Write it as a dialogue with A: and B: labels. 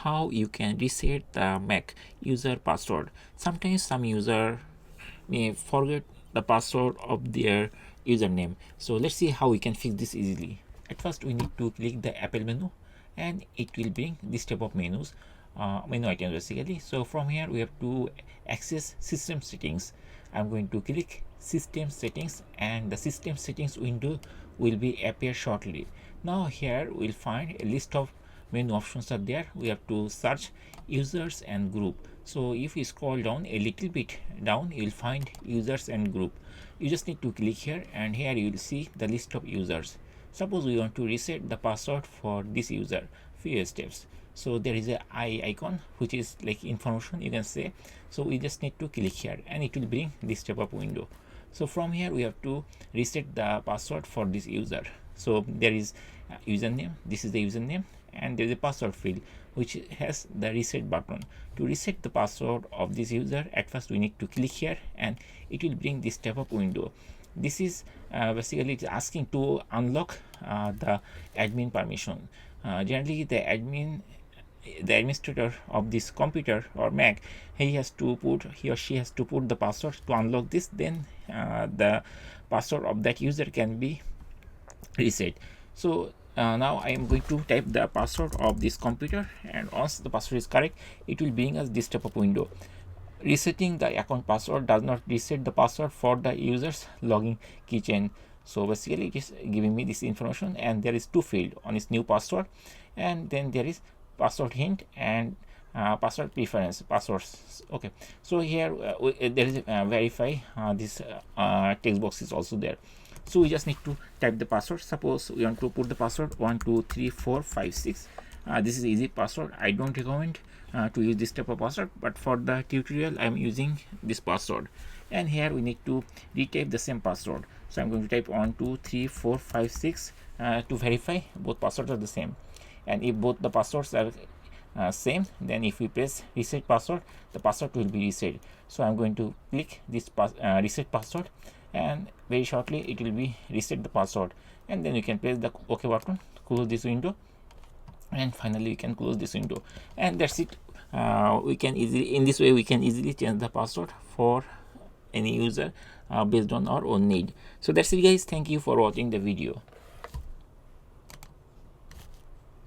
A: how you can reset the Mac user password. Sometimes some user may forget the password of their username. So let's see how we can fix this easily. At first we need to click the Apple menu, and it will bring this type of menu items basically. So from here we have to access system settings. I'm going to click system settings, and the system settings window will be appear shortly. Now here we'll find a list of menu options are there. We have to search users and group. So if you scroll down a little bit down, you will find users and group. You just need to click here, and here you will see the list of users. Suppose we want to reset the password for this user, Fewsteps. So there is a eye icon which is like information you can say. So we just need to click here, and it will bring this type of window. So from here we have to reset the password for this user. So there is username, this is the username, and there is a password field which has the reset button. To reset the password of this user, at first we need to click here, and it will bring this type of window. This is basically it's asking to unlock the admin permission. Generally the administrator of this computer or Mac, he or she has to put the password to unlock this. Then the password of that user can be reset. So now I am going to type the password of this computer, and once the password is correct, it will bring us this type of window. Resetting the account password does not reset the password for the user's login keychain. So basically it is giving me this information, and there is two fields. One is new password, and then there is password hint and password preference passwords. Okay, so here there is verify. This text box is also there. So we just need to type the password. Suppose we want to put the password 123456. This is easy password. I don't recommend to use this type of password, but for the tutorial I am using this password. And here we need to retype the same password. So I'm going to type 123456 to verify both passwords are the same. And if both the passwords are same, then if we press reset password, the password will be reset. So I'm going to click this reset password, and very shortly it will be reset the password. And then you can press the OK button to close this window, and finally we can close this window, and that's it. We can easily, in this way we can easily change the password for any user based on our own need. So that's it guys, thank you for watching the video.